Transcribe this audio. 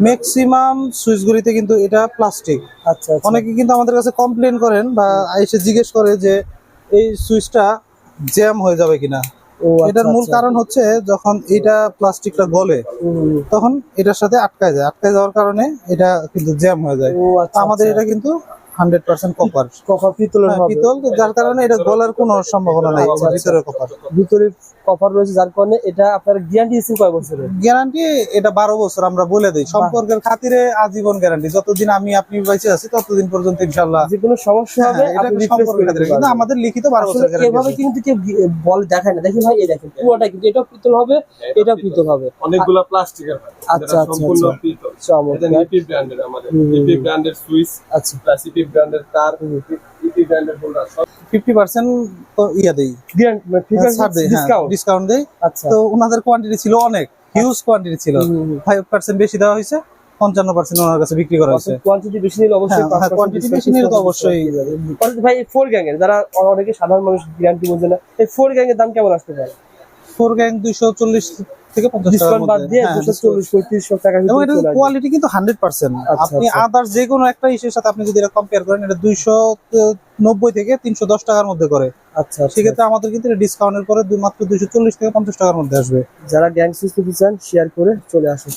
Maximum সুইচগুলিতে কিন্তু এটা plastic. আচ্ছা আচ্ছা। অনেকে কিন্তু আমাদের কাছে কমপ্লেন করেন বা এসে জিজ্ঞেস করে যে এই সুইচটা জ্যাম হয়ে যাবে কিনা। ও এটার আচ্ছা মূল আচ্ছা। কারণ হচ্ছে যখন এটা প্লাস্টিকটা গলে তখন এটার সাথে আটকায় যায়, আটকায় যাওয়ার কারণে এটা কিন্তু জ্যাম হয়ে যায়। ও আচ্ছা আমাদের আচ্ছা। এটা কিন্তু 100% কপার, কপার পিতলের হবে। পিতল, যার কারণে এটা গলার কোনো সম্ভাবনা নাই। আচ্ছা, আচ্ছা। ভিতরে কপার, ভিতরে কপার রয়েছে, যার কারণে এটা আপনার গ্যারান্টি দিচ্ছেন কয় বছরের? গ্যারান্টি এটা 12 বছর আমরা বলে দিই। সম্পর্কের খাতিরে আজীবন গ্যারান্টি, যতদিন আমি আপনি বেঁচে আছি ততদিন পর্যন্ত ইনশাআল্লাহ। যে কোনো সমস্যা হবে এটা আপনি রিপ্লেস সম্পর্কের করে খাতিরে, দিতে কিন্তু পারবেন। আমাদের লিখিত 12 আসলে বছর গ্যারান্টি এভাবে আছে। কিন্তু কেউ বল দেখায় না। দেখেন ভাই, এই দেখেন পুরোটা কিন্তু এটাও পিতল হবে, এটাও পিতল হবে। অনেকগুলো প্লাস্টিকের হয়, আচ্ছা আচ্ছা সম্পূর্ণ আচ্ছা। পিতল। চমৎকার। এটা ইপি ব্র্যান্ডের, আমাদের ইপি ব্র্যান্ডের সুইচ, আচ্ছা। প্লাস ইপি ব্র্যান্ডের তার, ইপি ব্র্যান্ডের হোল্ডার, সব 50% তো ইয়া দেই, ছাড় দেই, হ্যাঁ ডিসকাউন্ট দেই। আচ্ছা। তো ওনাদের কোয়ান্টিটি ছিল অনেক, হিউজ কোয়ান্টিটি ছিল। 5% বেশি দেওয়া হয়েছে, 55% ওনার কাছে বিক্রি করা হয়েছে। কোয়ান্টিটি বেশি নিলে অবশ্যই হ্যাঁ, কোয়ান্টিটি বেশি নিলে তো অবশ্যই। ভাই ফোর গ্যাং এর যারা অনেকে সাধারণ মানুষ গ্যারান্টি বোঝে না, এই ফোর গ্যাং এর দাম কেমন আসতে পারে? 4 গ্যাং 240 থেকে 50 টাকার ডিসকাউন্ট বাদ মধ্যে, দিয়ে হ্যাঁ, 240-35 টাকা এবং ভিতরে এটার চলে আসবে। কোয়ালিটি কিন্তু 100%। আচ্ছা, আপনি আচ্ছা। আদার্স যে কোনো একটা ইসের সাথে আপনি যদি এটা কম্পেয়ার করেন, এটা 290 থেকে 310 টাকার মধ্যে করে। আচ্ছা আচ্ছা। সেক্ষেত্রে আমাদের কিন্তু ডিসকাউন্টের পরে মাত্র 240 থেকে 50 টাকার মধ্যে আসবে। যারা গ্যাং সুইচ নিতে চান শেয়ার করে চলে আসুন।